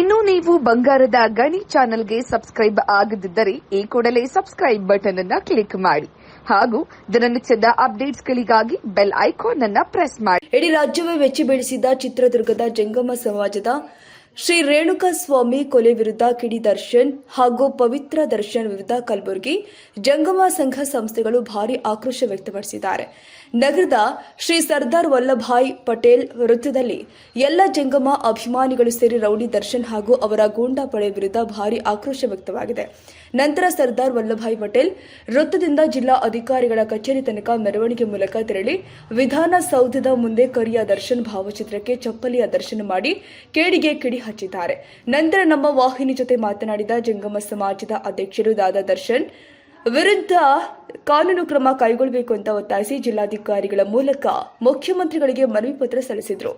ಇನ್ನು ನೀವು ಬಂಗಾರದ ಗಣಿ ಚಾನೆಲ್ಗೆ ಸಬ್ಸ್ಕ್ರೈಬ್ ಆಗದಿದ್ದರೆ ಈ ಕೂಡಲೇ ಸಬ್ಸ್ಕ್ರೈಬ್ ಬಟನ್ ಅನ್ನು ಕ್ಲಿಕ್ ಮಾಡಿ ಹಾಗೂ ದಿನನಿತ್ಯದ ಅಪ್ಡೇಟ್ಸ್ಗಳಿಗಾಗಿ ಬೆಲ್ ಐಕಾನ್ ಅನ್ನು ಪ್ರೆಸ್ ಮಾಡಿ. ಇಡೀ ರಾಜ್ಯವೇ ಬೆಚ್ಚಿ ಬೀಳಿಸಿದ ಚಿತ್ರದುರ್ಗದ ಜಂಗಮ ಸಮಾಜದ ಶ್ರೀ ರೇಣುಕಾ ಸ್ವಾಮಿ ಕೊಲೆ ವಿರುದ್ಧ ಕಿಡಿ ದರ್ಶನ್ ಹಾಗೂ ಪವಿತ್ರ ದರ್ಶನ್ ವಿರುದ್ಧ ಕಲಬುರಗಿ ಜಂಗಮ ಸಂಘ ಸಂಸ್ಥೆಗಳು ಭಾರೀ ಆಕ್ರೋಶ ವ್ಯಕ್ತಪಡಿಸಿದ್ದಾರೆ. ನಗರದ ಶ್ರೀ ಸರ್ದಾರ್ ವಲ್ಲಭಾಯ್ ಪಟೇಲ್ ವೃತ್ತದಲ್ಲಿ ಎಲ್ಲ ಜಂಗಮ ಅಭಿಮಾನಿಗಳು ಸೇರಿ ರೌಡಿ ದರ್ಶನ್ ಹಾಗೂ ಅವರ ಗೂಂಡಾ ಪಡೆ ವಿರುದ್ಧ ಭಾರೀ ಆಕ್ರೋಶ ವ್ಯಕ್ತವಾಗಿದೆ. ನಂತರ ಸರ್ದಾರ್ ವಲ್ಲಭಾಯ್ ಪಟೇಲ್ ವೃತ್ತದಿಂದ ಜಿಲ್ಲಾ ಅಧಿಕಾರಿಗಳ ಕಚೇರಿ ತನಕ ಮೆರವಣಿಗೆ ಮೂಲಕ ತೆರಳಿ ವಿಧಾನಸೌಧದ ಮುಂದೆ ಕರಿಯ ದರ್ಶನ್ ಭಾವಚಿತ್ರಕ್ಕೆ ಚಪ್ಪಲಿಯ ದರ್ಶನ ಮಾಡಿ ಕೇಡಿಗೆ ಕಿಡಿ ಹಚ್ಚಿದ್ದಾರೆ. ನಂತರ ನಮ್ಮ ವಾಹಿನಿ ಜೊತೆ ಮಾತನಾಡಿದ ಜಂಗಮ ಸಮಾಜದ ಅಧ್ಯಕ್ಷರು ದಾದಾ ದರ್ಶನ್ ವಿರುದ್ಧ ಕಾನೂನು ಕ್ರಮ ಕೈಗೊಳ್ಳಬೇಕು ಅಂತ ಒತ್ತಾಯಿಸಿ ಜಿಲ್ಲಾಧಿಕಾರಿಗಳ ಮೂಲಕ ಮುಖ್ಯಮಂತ್ರಿಗಳಿಗೆ ಮನವಿ ಪತ್ರ ಸಲ್ಲಿಸಿದರು.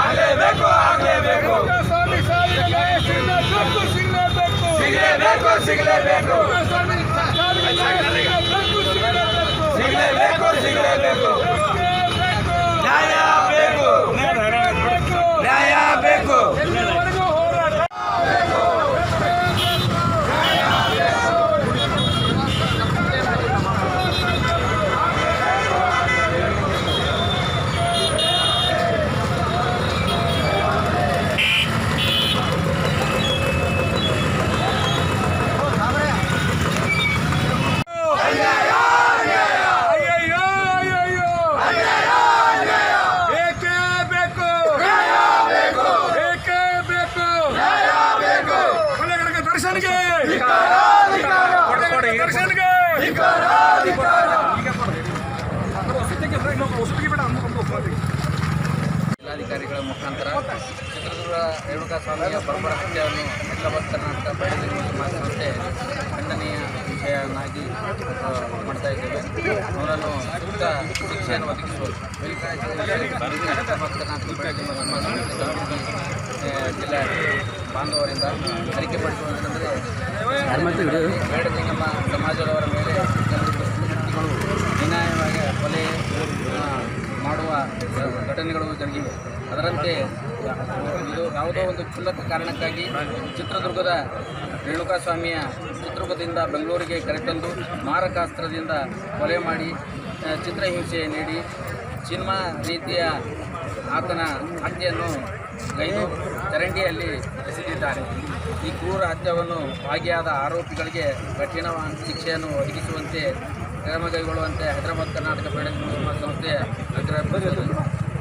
ಆಗಲೇಬೇಕು. ಸಿಗಲೇಬೇಕು ನ್ಯಾಯ ಬೇಕು ನ್ಯಾಯ ಬೇಕು ಜಿಲ್ಲಾಧಿಕಾರಿಗಳ ಮುಖಾಂತರ ಚಿತ್ರದುರ್ಗ ರೇಣುಕಾ ಸ್ವಾಮಿಯ ಬರ್ಬರ ಹತ್ಯೆಯನ್ನು ಹೈದರಾಬಾದ್ ಕರ್ನಾಟಕ ಬಯಲು ಸಮಾಜ ಸಂಸ್ಥೆ ಖಂಡನೀಯ ವಿಷಯವನ್ನಾಗಿ ಮಾಡ್ತಾ ಇದ್ದೇವೆ. ಅವರನ್ನು ಸೂಕ್ತ ಶಿಕ್ಷೆಯನ್ನು ಒದಗಿಸುವುದು ಹೈದರಾಬಾದ್ ಕರ್ನಾಟಕ ಬಯಲು ಸಮಾಜ ಸಂಸ್ಥೆ ಜಿಲ್ಲೆಯ ಬಾಂಧವರಿಂದ ಅರಿಕೆ ಪಡಿಸುವುದೆಂದರೆ ಬೇಡಲಿಂಗಮ್ಮ ಸಮಾಜದವರ ಮೇಲೆ ಕೆಲವು ವ್ಯಕ್ತಿಗಳು ಅನ್ಯಾಯವಾಗಿ ಕೊಲೆ ಮಾಡುವ ಘಟನೆಗಳು ಜರುಗಿವೆ. ಅದರಂತೆ ಇದು ಯಾವುದೋ ಒಂದು ಕ್ಷುಲ್ಲಕ ಕಾರಣಕ್ಕಾಗಿ ಚಿತ್ರದುರ್ಗದ ರೇಣುಕಾ ಸ್ವಾಮಿಯ ಚಿತ್ರದುರ್ಗದಿಂದ ಬೆಂಗಳೂರಿಗೆ ಕರೆತಂದು ಮಾರಕಾಸ್ತ್ರದಿಂದ ಕೊಲೆ ಮಾಡಿ ಚಿತ್ರಹಿಂಸೆ ನೀಡಿ ಸಿನಿಮಾ ರೀತಿಯ ಆತನ ಹತ್ಯೆಯನ್ನು ಗೈದು ಚರಂಡಿಯಲ್ಲಿ ಎಸೆದಿದ್ದಾರೆ. ಈ ಕ್ರೂರ ಹತ್ಯೆಯನ್ನು ಭಾಗಿಯಾದ ಆರೋಪಿಗಳಿಗೆ ಕಠಿಣ ಶಿಕ್ಷೆಯನ್ನು ಒದಗಿಸುವಂತೆ ಕ್ರಮ ಕೈಗೊಳ್ಳುವಂತೆ ಹೈದರಾಬಾದ್ ಕರ್ನಾಟಕ ಬಯಲು ಸಂಸ್ಥೆ ಆಗ್ರಹಿಸಿದೆ.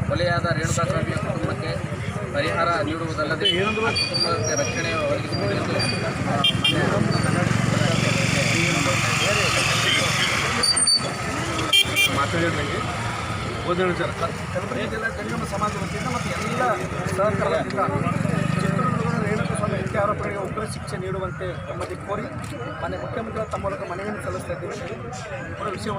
ಕೊಲೆಯಾದ ರೇಣುಕಾ ಸ್ವಾಮಿಯ ಕುಟುಂಬಕ್ಕೆ ಪರಿಹಾರ ನೀಡುವುದಲ್ಲದೆ ಕುಟುಂಬಕ್ಕೆ ರಕ್ಷಣೆ ಒದಗಿಸಬೇಕೆಂದು ಮಾತಾಡಿದಂಗೆ ಓದಿನ ಕಲಬುರಗಿ ಜಿಲ್ಲಾ ಜಂಗಮ ಸಮಾಜ ವತಿಯಿಂದ ಮತ್ತು ಎಲ್ಲ ಸಹಕಾರದಿಂದ ಚಿತ್ರದುರ್ಗದ ರೇಣುಕಾ ಸ್ವಾಮಿ ಹತ್ಯೆ ಆರೋಪಿಗಳಿಗೆ ಉಗ್ರ ಶಿಕ್ಷೆ ನೀಡುವಂತೆ ತಮ್ಮಲ್ಲಿ ಕೋರಿ ಮಾನ್ಯ ಮುಖ್ಯಮಂತ್ರಿಗಳ ತಮ್ಮ ಮೂಲಕ ಮನವಿಯನ್ನು ಸಲ್ಲಿಸ್ತಾ ಇದ್ದೀವಿ. ಅವರ ವಿಷಯ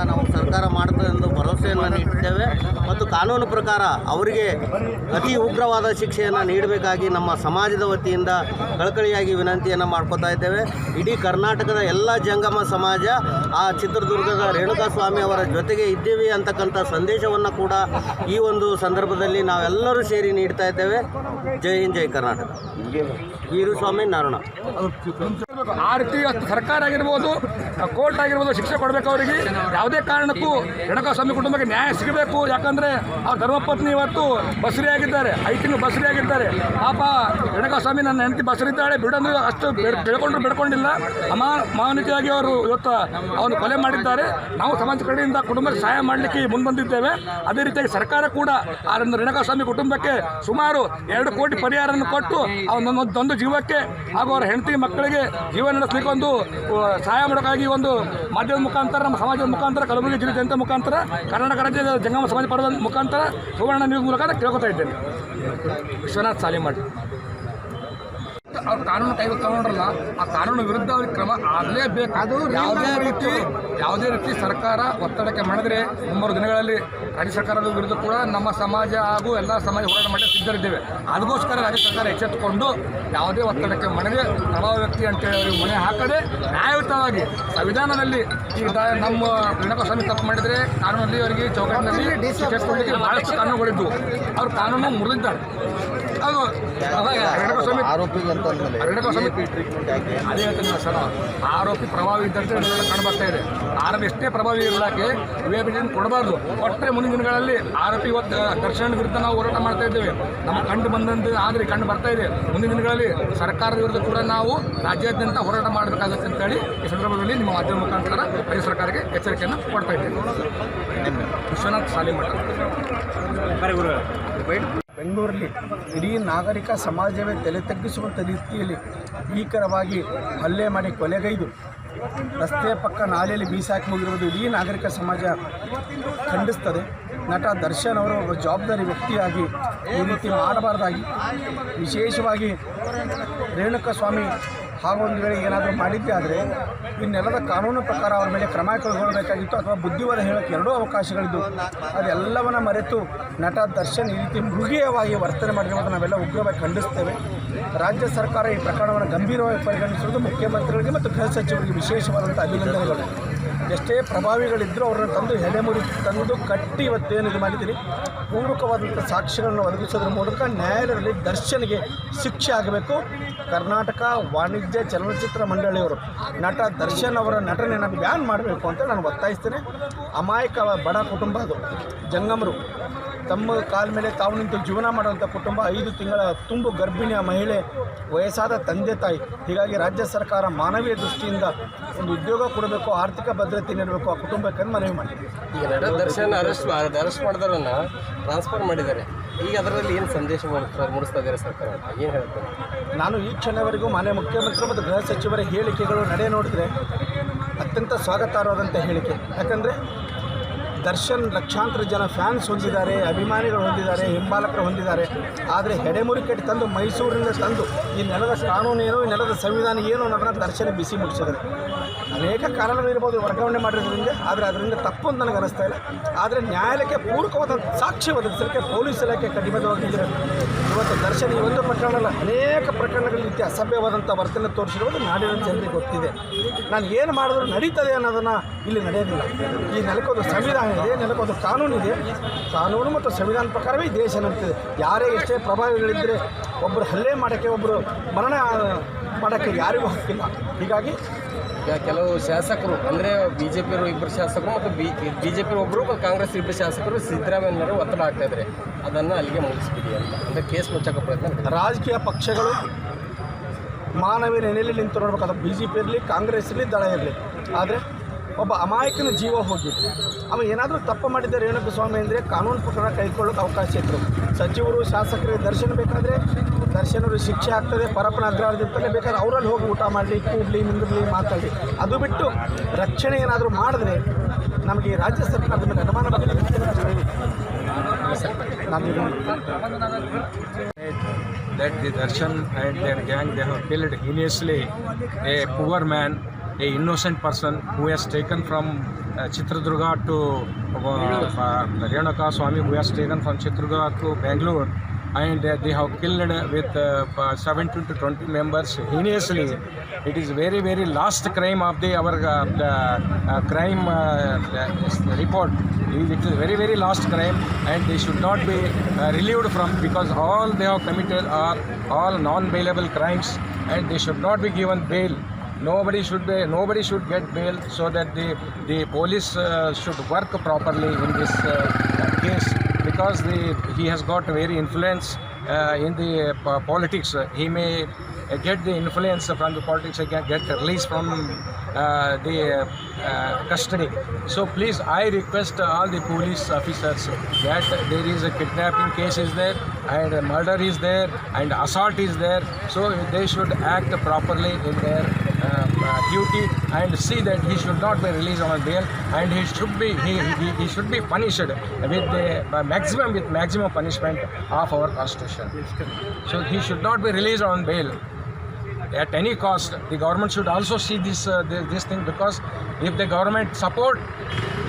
ನಾವು ಸರ್ಕಾರ ಮಾಡುತ್ತದೆ ಎಂದು ಭರವಸೆಯನ್ನು ನೀಡಿದ್ದೇವೆ ಮತ್ತು ಕಾನೂನು ಪ್ರಕಾರ ಅವರಿಗೆ ಅತಿ ಉಗ್ರವಾದ ಶಿಕ್ಷೆಯನ್ನು ನೀಡಬೇಕಾಗಿ ನಮ್ಮ ಸಮಾಜದ ವತಿಯಿಂದ ಕಳಕಳಿಯಾಗಿ ವಿನಂತಿಯನ್ನು ಮಾಡ್ಕೋತಾ ಇದ್ದೇವೆ. ಇಡೀ ಕರ್ನಾಟಕದ ಎಲ್ಲ ಜಂಗಮ ಸಮಾಜ ಆ ಚಿತ್ರದುರ್ಗದ ರೇಣುಕಾ ಸ್ವಾಮಿ ಅವರ ಜೊತೆಗೆ ಇದ್ದೀವಿ ಅಂತಕ್ಕಂಥ ಸಂದೇಶವನ್ನು ಕೂಡ ಈ ಒಂದು ಸಂದರ್ಭದಲ್ಲಿ ನಾವೆಲ್ಲರೂ ಸೇರಿ ನೀಡ್ತಾ ಇದ್ದೇವೆ. ಜೈ ಹಿಂದ್, ಜೈ ಕರ್ನಾಟಕ. ವೀರಸ್ವಾಮಿ ನಾರಾಯಣ. ಆ ರೀತಿ ಸರ್ಕಾರ ಆಗಿರ್ಬೋದು, ಕೋರ್ಟ್ ಆಗಿರ್ಬೋದು ಶಿಕ್ಷೆ ಕೊಡಬೇಕು. ಅವರಿಗೆ ಯಾವುದೇ ಕಾರಣಕ್ಕೂ ರೇಣುಕಾ ಸ್ವಾಮಿ ಕುಟುಂಬಕ್ಕೆ ನ್ಯಾಯ ಸಿಗಬೇಕು. ಯಾಕಂದರೆ ಅವ್ರ ಧರ್ಮಪತ್ನಿ ಇವತ್ತು ಬಸರಿಯಾಗಿದ್ದಾರೆ, 5 ತಿಂಗಳು ಬಸರಿಯಾಗಿದ್ದಾರೆ. ಪಾಪ ರೇಣುಕಾ ಸ್ವಾಮಿ ನನ್ನ ಹೆಂಡತಿ ಬಸರಿದ್ದಾಳೆ ಬಿಡಂದ್ರೆ ಅಷ್ಟು ಬೆಳ್ಕೊಂಡಿಲ್ಲ. ಮಾನವೀಯತೆಯಾಗಿ ಅವರು ಇವತ್ತು ಅವನು ಕೊಲೆ ಮಾಡಿದ್ದಾರೆ. ನಾವು ಸಮಾಜ ಕಡೆಯಿಂದ ಕುಟುಂಬಕ್ಕೆ ಸಹಾಯ ಮಾಡಲಿಕ್ಕೆ ಮುಂದೆ ಬಂದಿದ್ದೇವೆ. ಅದೇ ರೀತಿಯಾಗಿ ಸರ್ಕಾರ ಕೂಡ ಆ ರೇಣುಕಾ ಸ್ವಾಮಿ ಕುಟುಂಬಕ್ಕೆ ಸುಮಾರು 2 ಕೋಟಿ ಪರಿಹಾರವನ್ನು ಕೊಟ್ಟು ಅವನೊಂದು ಜೀವಕ್ಕೆ ಹಾಗೂ ಅವರ ಹೆಂಡತಿ ಮಕ್ಕಳಿಗೆ ಜೀವನ ನಡೆಸಲಿಕ್ಕೆ ಒಂದು ಸಹಾಯ ಮಾಡೋಕ್ಕಾಗಿ ಒಂದು ಮಾಧ್ಯಮದ ಮುಖಾಂತರ, ನಮ್ಮ ಸಮಾಜದ ಮುಖಾಂತರ, ಕಲಬುರಗಿ ಜಿಲ್ಲೆ ಜನತೆ ಮುಖಾಂತರ, ಕರ್ನಾಟಕ ರಾಜ್ಯದ ಜಂಗಮ ಸಮಾಜ ಪರದ ಮುಖಾಂತರ ಸುವರ್ಣ ನ್ಯೂಸ್ ಮೂಲಕ ಕೇಳ್ಕೊತಾ ಇದ್ದೇನೆ. ವಿಶ್ವನಾಥ್ ಸಾಲಿಮಠ್. ಅವ್ರು ಕಾನೂನು ಕೈ ತಗೊಂಡ್ರಲ್ಲ, ಆ ಕಾನೂನು ವಿರುದ್ಧ ಅವ್ರಿಗೆ ಕ್ರಮ ಆಗಲೇಬೇಕು. ಅದು ಯಾವುದೇ ರೀತಿ ಸರ್ಕಾರ ಒತ್ತಡಕ್ಕೆ ಮಾಡಿದ್ರೆ ಮುಂಬರುವ ದಿನಗಳಲ್ಲಿ ರಾಜ್ಯ ಸರ್ಕಾರದ ವಿರುದ್ಧ ಕೂಡ ನಮ್ಮ ಸಮಾಜ ಹಾಗೂ ಎಲ್ಲ ಸಮಾಜ ಹೋರಾಟ ಮಾಡಿ ಸಿದ್ಧರಿದ್ದೇವೆ. ಅದಕ್ಕೋಸ್ಕರ ರಾಜ್ಯ ಸರ್ಕಾರ ಎಚ್ಚೆತ್ತುಕೊಂಡು ಯಾವುದೇ ಒತ್ತಡಕ್ಕೆ ಮಣಿದೆ ಪ್ರಭಾವ ವ್ಯಕ್ತಿ ಅಂತೇಳಿ ಅವರಿಗೆ ಮನೆ ಹಾಕದೆ ನ್ಯಾಯಯುತವಾಗಿ ಸಂವಿಧಾನದಲ್ಲಿ ಈಗ ನಮ್ಮ ರೇಣುಕಾ ಸ್ವಾಮಿ ತಪ್ಪು ಮಾಡಿದರೆ ಕಾನೂನಲ್ಲಿ ಅವರಿಗೆ ಚೌಕಟ್ಟಿನಲ್ಲಿ ಶಿಕ್ಷಿಸಲಿಕ್ಕೆ ಭಾಳಷ್ಟು ಕಾನೂನುಗಳಿದ್ದು ಅವರು ಕಾನೂನು ಮುರಿದಿದ್ದಾರೆ. ಅದು ರೇಣುಕಾ ಸ್ವಾಮಿ ಅದೇ ಹೇಳ್ತೀನಿ ಸರ್, ಆರೋಪಿ ಪ್ರಭಾವಿ ಇದ್ದಂತೆ ಕಂಡುಬರ್ತಾ ಇದೆ. ಆರೋಪಿ ಎಷ್ಟೇ ಪ್ರಭಾವಿ ಇರಲಾಕೆ ವಿವೇಚನೆ ಕೊಡಬಾರ್ದು. ಒಟ್ಟರೆ ಮುಂದಿನ ದಿನಗಳಲ್ಲಿ ಆರೋಪಿ ಇವತ್ತು ದರ್ಶನ ವಿರುದ್ಧ ನಾವು ಹೋರಾಟ ಮಾಡ್ತಾ ಇದ್ದೇವೆ. ನಮ್ಮ ಕಂಡು ಬಂದಂತೆ ಆದರೆ ಕಂಡು ಬರ್ತಾ ಇದೆ. ಮುಂದಿನ ದಿನಗಳಲ್ಲಿ ಸರ್ಕಾರದ ವಿರುದ್ಧ ಕೂಡ ನಾವು ರಾಜ್ಯಾದ್ಯಂತ ಹೋರಾಟ ಮಾಡಬೇಕಾಗುತ್ತೆ ಅಂತೇಳಿ ಈ ಸಂದರ್ಭದಲ್ಲಿ ನಿಮ್ಮ ಮಾಧ್ಯಮ ಮುಖಾಂತರ ರಾಜ್ಯ ಸರ್ಕಾರಕ್ಕೆ ಎಚ್ಚರಿಕೆಯನ್ನು ಕೊಡ್ತಾ ಇದ್ದೇವೆ. ವಿಶ್ವನಾಥ್ ಸಾಲಿಮಠ. ಬೆಂಗಳೂರಲ್ಲಿ ಇಡೀ ನಾಗರಿಕ ಸಮಾಜವೇ ತಲೆ ತಗ್ಗಿಸುವಂಥ ರೀತಿಯಲ್ಲಿ ಭೀಕರವಾಗಿ ಹಲ್ಲೆ ಮಾಡಿ ಕೊಲೆಗೈದು ರಸ್ತೆಯ ಪಕ್ಕ ನಾಲೆಯಲ್ಲಿ ಬೀಸಾಕಿ ಹೋಗಿರುವುದು ಇಡೀ ನಾಗರಿಕ ಸಮಾಜ ಖಂಡಿಸ್ತದೆ. ನಟ ದರ್ಶನ್ ಅವರು ಒಬ್ಬ ಜವಾಬ್ದಾರಿ ವ್ಯಕ್ತಿಯಾಗಿ ಈ ರೀತಿ ಮಾಡಬಾರ್ದಾಗಿ, ವಿಶೇಷವಾಗಿ ರೇಣುಕಾಸ್ವಾಮಿ ಹಾಗೂ ಒಂದು ವೇಳೆ ಏನಾದರೂ ಮಾಡಿದ್ದೇ ಆದರೆ ಇನ್ನೆಲ್ಲದ ಕಾನೂನು ಪ್ರಕಾರ ಅವರ ಮೇಲೆ ಕ್ರಮ ಕೈಗೊಳ್ಳಬೇಕಾಗಿತ್ತು ಅಥವಾ ಬುದ್ಧಿವಾದ ಹೇಳೋಕ್ಕೆ ಎರಡೂ ಅವಕಾಶಗಳಿದ್ದು ಅದೆಲ್ಲವನ್ನ ಮರೆತು ನಟ ದರ್ಶನ್ ಈ ರೀತಿ ಮೃಗೀಯವಾಗಿ ವರ್ತನೆ ಮಾಡಿರುವುದನ್ನು ನಾವೆಲ್ಲ ಉಗ್ರವಾಗಿ ಖಂಡಿಸ್ತೇವೆ. ರಾಜ್ಯ ಸರ್ಕಾರ ಈ ಪ್ರಕರಣವನ್ನು ಗಂಭೀರವಾಗಿ ಪರಿಗಣಿಸಿರುವುದು ಮುಖ್ಯಮಂತ್ರಿಗಳಿಗೆ ಮತ್ತು ಗೃಹ ಸಚಿವರಿಗೆ ವಿಶೇಷವಾದಂಥ ಅಭಿನಂದನೆಗಳು. ಎಷ್ಟೇ ಪ್ರಭಾವಿಗಳಿದ್ದರೂ ಅವರನ್ನು ತಂದು ಹೆಡೆಮುರಿ ತಂದು ಕಟ್ಟಿ ಇವತ್ತೇನು ಇದು ಮಾಡಿದ್ದೀನಿ, ಪೂರಕವಾದಂಥ ಸಾಕ್ಷ್ಯಗಳನ್ನು ಒದಗಿಸೋದ್ರ ಮೂಲಕ ನ್ಯಾಯಾಲಯದಲ್ಲಿ ದರ್ಶನ್ಗೆ ಶಿಕ್ಷೆ ಆಗಬೇಕು. ಕರ್ನಾಟಕ ವಾಣಿಜ್ಯ ಚಲನಚಿತ್ರ ಮಂಡಳಿಯವರು ನಟ ದರ್ಶನ್ ಅವರ ನಟನೆಯನ್ನು ಬ್ಯಾನ್ ಮಾಡಬೇಕು ಅಂತ ನಾನು ಒತ್ತಾಯಿಸ್ತೇನೆ. ಅಮಾಯಕ ಬಡ ಕುಟುಂಬ ಅದು, ಜಂಗಮರು ತಮ್ಮ ಕಾಲ ಮೇಲೆ ತಾವು ನಿಂತು ಜೀವನ ಮಾಡುವಂಥ ಕುಟುಂಬ, 5 ತಿಂಗಳ ತುಂಬು ಗರ್ಭಿಣಿಯ ಮಹಿಳೆ, ವಯಸ್ಸಾದ ತಂದೆ ತಾಯಿ. ಹೀಗಾಗಿ ರಾಜ್ಯ ಸರ್ಕಾರ ಮಾನವೀಯ ದೃಷ್ಟಿಯಿಂದ ಒಂದು ಉದ್ಯೋಗ ಕೊಡಬೇಕು, ಆರ್ಥಿಕ ಭದ್ರತೆ ನೀಡಬೇಕು ಆ ಕುಟುಂಬಕ್ಕೆ ಮನವಿ ಮಾಡಿದೆ. ಈಗ ನಟ ದರ್ಶನ್ ಅರೆಸ್ಟ್ ಮಾಡಿದವರನ್ನು ಟ್ರಾನ್ಸ್ಫರ್ ಮಾಡಿದ್ದಾರೆ. ಈಗ ಅದರಲ್ಲಿ ಏನು ಸಂದೇಶ ಮೂಡಿಸ್ತಾ ಇದ್ದಾರೆ ಸರ್ಕಾರ ಅಂತ ಏನು ಹೇಳ್ತಾರೆ? ನಾನು ಈ ಕ್ಷಣವರೆಗೂ ಮಾನ್ಯ ಮುಖ್ಯಮಂತ್ರಿ ಮತ್ತು ಗೃಹ ಸಚಿವರ ಹೇಳಿಕೆಗಳು ನಡೆ ನೋಡಿದರೆ ಅತ್ಯಂತ ಸ್ವಾಗತಾರ್ಹವಾದಂಥ ಹೇಳಿಕೆ. ಯಾಕಂದರೆ ದರ್ಶನ್ ಲಕ್ಷಾಂತರ ಜನ ಫ್ಯಾನ್ಸ್ ಹೊಂದಿದ್ದಾರೆ, ಅಭಿಮಾನಿಗಳು ಹೊಂದಿದ್ದಾರೆ, ಹಿಂಬಾಲಕರು ಹೊಂದಿದ್ದಾರೆ. ಆದರೆ ಹೆಡೆಮುರಿ ಕಟ್ಟಿ ತಂದು ಮೈಸೂರಿನಿಂದ ತಂದು ಈ ನೆಲದ ಕಾನೂನು ಏನು, ಈ ನೆಲದ ಸಂವಿಧಾನ ಏನು ಅನ್ನೋದನ್ನ ದರ್ಶನ ಬಿಸಿ ಮುಗಿಸಿದ್ದಾರೆ. ಅನೇಕ ಕಾರಣಗಳಿರ್ಬೋದು ವರ್ಗಾವಣೆ ಮಾಡಿರೋದ್ರಿಂದ, ಆದರೆ ಅದರಿಂದ ತಪ್ಪು ಅಂತ ನನಗೆ ಅನ್ನಿಸ್ತಾ ಇಲ್ಲ. ಆದರೆ ನ್ಯಾಯಾಲಯಕ್ಕೆ ಪೂರಕವಾದ ಸಾಕ್ಷ್ಯ ಒದಗಿಸಲಿಕ್ಕೆ ಪೊಲೀಸ್ ಇಲಾಖೆ ಕಟಿಬದ್ಧವಾಗಿ ನಿಂತಿದೆ. ಇವತ್ತು ದರ್ಶನ್ ಈ ಒಂದು ಪ್ರಕರಣದಲ್ಲಿ ಅನೇಕ ಪ್ರಕರಣಗಳ ರೀತಿ ಅಸಭ್ಯವಾದಂಥ ವರ್ತನೆ ತೋರಿಸಿರುವುದು ನಾಡಿನ ಜನರಿಗೆ ಗೊತ್ತಿದೆ. ನಾನು ಏನು ಮಾಡಿದ್ರು ನಡೀತದೆ ಅನ್ನೋದನ್ನು ಇಲ್ಲಿ ನಡೆಯೋದಿಲ್ಲ. ಈ ನೆಲಕ್ಕೊಂದು ಸಂವಿಧಾನ ಇದೆ, ನೆಲಕ್ಕೊಂದು ಕಾನೂನಿದೆ. ಕಾನೂನು ಮತ್ತು ಸಂವಿಧಾನ ಪ್ರಕಾರವೇ ಈ ದೇಶ ನಡೀತಿದೆ. ಯಾರೇ ಎಷ್ಟೇ ಪ್ರಭಾವಿಗಳಿದ್ದರೆ ಒಬ್ಬರು ಹಲ್ಲೆ ಮಾಡೋಕ್ಕೆ, ಒಬ್ಬರು ಮರಣ ಮಾಡೋಕ್ಕೆ ಯಾರಿಗೂ ಹಕ್ಕಿಲ್ಲ. ಹೀಗಾಗಿ ಕೆಲವು ಶಾಸಕರು ಅಂದರೆ ಬಿಜೆಪಿಯವರು 2 ಶಾಸಕರು ಮತ್ತು ಬಿಜೆಪಿ ಒಬ್ಬರು ಮತ್ತು ಕಾಂಗ್ರೆಸ್ 2 ಶಾಸಕರು ಸಿದ್ದರಾಮಯ್ಯನವರು ಒತ್ತಡ ಆಗ್ತಾ ಇದ್ದಾರೆ, ಅದನ್ನು ಅಲ್ಲಿಗೆ ಮುಗಿಸ್ಬಿಡಿ ಅಂತ ಅಂದರೆ ಕೇಸ್ ಮುಚ್ಚಕ್ಕೆ ಪ್ರಯತ್ನ. ರಾಜಕೀಯ ಪಕ್ಷಗಳು ಮಾನವೀಯ ನೆಲೆಯಲ್ಲಿ ನಿಂತು ನೋಡ್ಬೇಕು. ಅದು BJP ಇರಲಿ, ಕಾಂಗ್ರೆಸ್ ಇರಲಿ, ದಳ ಇರಲಿ. ಆದರೆ ಒಬ್ಬ ಅಮಾಯಕನ ಜೀವ ಹೋಗಿದ್ದು, ಅವ ಏನಾದರೂ ತಪ್ಪು ಮಾಡಿದ್ದ ರೇಣುಕಾಸ್ವಾಮಿ ಅಂದರೆ ಕಾನೂನು ಪ್ರಕಾರ ಕೈಗೊಳ್ಳೋಕೆ ಅವಕಾಶ ಇತ್ತು. ಸಚಿವರು ಶಾಸಕರಿಗೆ ದರ್ಶನ ಬೇಕಾದರೆ ದರ್ಶನವರು ಶಿಕ್ಷೆ ಆಗ್ತದೆ, ಪರಪ್ಪನ ಅಗ್ರಹಾರದಿರ್ತಲೇ ಬೇಕಾದ್ರೆ ಅವರಲ್ಲಿ ಹೋಗಿ ಊಟ ಮಾಡಲಿ, ಕೂಡಲಿ, ನಿಂದಿರಲಿ, ಮಾತಾಡಲಿ. ಅದು ಬಿಟ್ಟು ರಕ್ಷಣೆ ಏನಾದರೂ ಮಾಡಿದ್ರೆ ನಮಗೆ ರಾಜ್ಯ ಸರ್ಕಾರದ ಮೇಲೆ ಅನುಮಾನ ಬಂದಿದೆ. That the Darshan and their gang, they have killed heinously a poor man, a innocent person who has taken from Chitradurga to Renukaswamy, who has taken from Chitradurga to Bangalore, and they have killed with 17 to 20 members heinously. It is very, very last crime of our crime report. It is very, very last crime, and they should not be relieved from, because all they have committed are all non-bailable crimes, and they should not be given bail. Nobody should get bail, so that the police should work properly in this case, because he has got very influence in the politics. He may get the influence from the politics and get released from the custody. So please, I request all the police officers that there is a kidnapping case is there, and murder is there, and assault is there. So they should act properly in their duty and see that he should not be released on bail, and he should be punished with the maximum punishment of our constitution. So he should not be released on bail at any cost. The government should also see this thing, because if the government support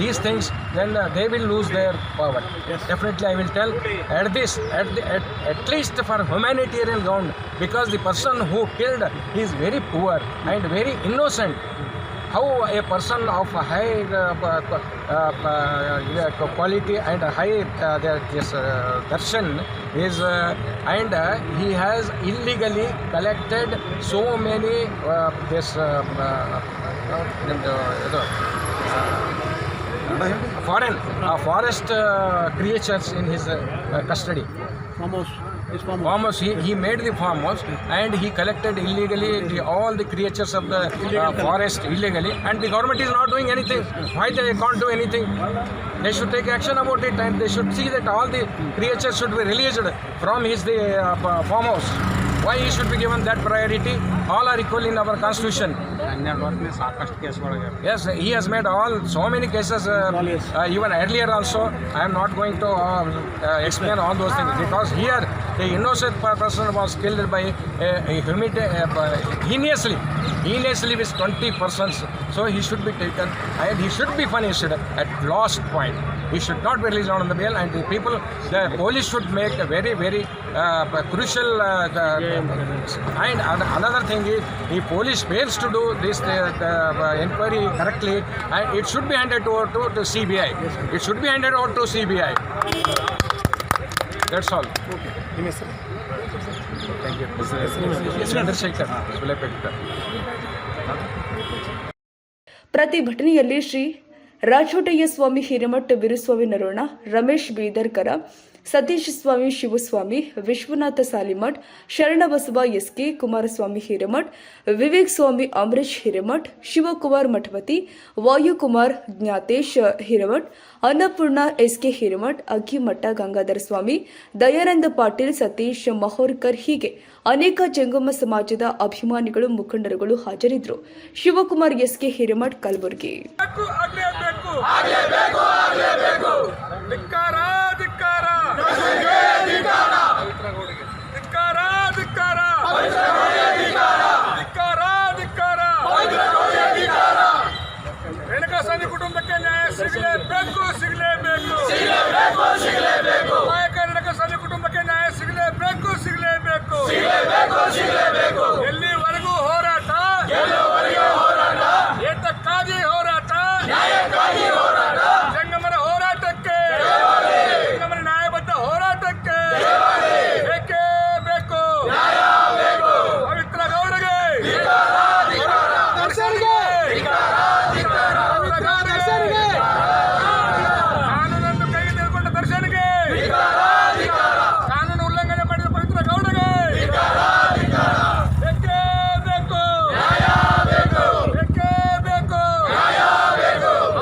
these things, then they will lose their power. Yes. Definitely, I will tell at least for humanitarian ground, because the person who killed is very poor and very innocent. How a person of high quality and high darshan is, and he has illegally collected so many forest creatures in his custody. Farm house. He made the farm house, and he collected illegally all the creatures of the forest illegally, and the government is not doing anything. Why they can't do anything? They should take action about it, and they should see that all the creatures should be released from his farm house. Why he should be given that priority? All are equal in our constitution. 12 ವರ್ಷನೇ ಸಾಕಷ್ಟು ಕೇಸ್ಗಳಾಗ್ಯಾವ. Yes, he has made so many cases, even earlier also. I am not going to explain all those things because here the innocent person was killed by heinously with 20 persons. So he should be taken and he should be punished at last point. He should not be released on the bail, and the police should make a very, very crucial. And another thing is, the police fails to do this inquiry correctly, and it should be handed over to CBI. It should be handed over to CBI. That's all. ನಿಮ್ಮ ಹೆಸರು? Thank you. Chandrasekhar, Sulapeta. ಪ್ರತಿಭಟನೆಯಲ್ಲಿ ಶ್ರೀ ರಾಜೋಟಯ್ಯ ಸ್ವಾಮಿ ಹಿರೇಮಠ ವೀರಸ್ವಾಮಿ ನರೋಣ, ರಮೇಶ್ ಬೀದರ್ಕರ, ಸತೀಶ್ ಸ್ವಾಮಿ Shivaswamy, Vishwanath Salimath, Sharanabasava S K, Kumaraswamy Hiremath, Vivek ಸ್ವಾಮಿ Amaresh Hiremath, Shivakumar ಮಠವತಿ, ವಾಯುಕುಮಾರ್ ಜ್ಞಾತೇಶ್ Hiremath, Annapurna S K Hiremath, ಅಗ್ಗಿಮಠ Gangadhara ಸ್ವಾಮಿ, ದಯಾನಂದ ಪಾಟೀಲ್, ಸತೀಶ್ ಮಹೋರ್ಕರ್ ಹೀಗೆ ಅನೇಕ ಜಂಗಮ ಸಮಾಜದ ಅಭಿಮಾನಿಗಳು, ಮುಖಂಡರುಗಳು ಹಾಜರಿದ್ದರು. ಶಿವಕುಮಾರ್ ಎಸ್ಕೆ ಹಿರೇಮಠ್, ಕಲಬುರಗಿ. ರೇಣುಕಾಸ್ವಾಮಿ ಕುಟುಂಬಕ್ಕೆ ನ್ಯಾಯ ಸಿಗಲೇಬೇಕು. ರೇಣುಕಾಸ್ವಾಮಿ ಕುಟುಂಬಕ್ಕೆ ನ್ಯಾಯ ಸಿಗಲೇಬೇಕು. ಎಲ್ಲಿವರೆಗೂ ಹೋರಾಟ, ಏತಕ್ಕಾಗಿ ಹೋರಾಟ, ಜಂಗಮರ ಹೋರಾಟಕ್ಕೆ, ಜಂಗಮರ ನ್ಯಾಯಬದ್ಧ ಹೋರಾಟಕ್ಕೆ ಬೇಕೇ ಬೇಕು. ಪವಿತ್ರ ಗೌಡಗೆ, ಕಾನೂನನ್ನು ಕೈಗೆ ತೆಗೆದುಕೊಂಡ ದರ್ಶನ್ಗೆ, ಕಾನೂನು ಉಲ್ಲಂಘನೆ ಮಾಡಿದ ಪವಿತ್ರ ಗೌಡಗೆ ಬೇಕೇ ಬೇಕು.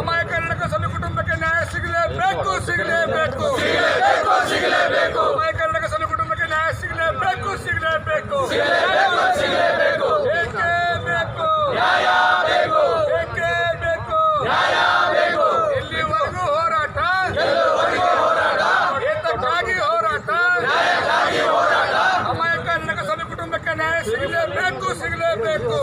ಅಮಾಯಕ ರೇಣುಕಾಸ್ವಾಮಿ ಕುಟುಂಬಕ್ಕೆ ನ್ಯಾಯ ಸಿಗಲೇಬೇಕು. ಅಮಾಯಕ ರೇಣುಕಾಸ್ವಾಮಿ ಕುಟುಂಬಕ್ಕೆ ನ್ಯಾಯ ಸಿಗಲೇಬೇಕು. ಬೇಕೇ ಬೇಕು. ಎಲ್ಲಿವರೆಗೂ ಹೋರಾಟ, ಏತಕ್ಕಾಗಿ ಹೋರಾಟ, ಅಮಾಯಕ ರೇಣುಕಾಸ್ವಾಮಿ ಕುಟುಂಬಕ್ಕೆ ನ್ಯಾಯ ಸಿಗಲೇಬೇಕು.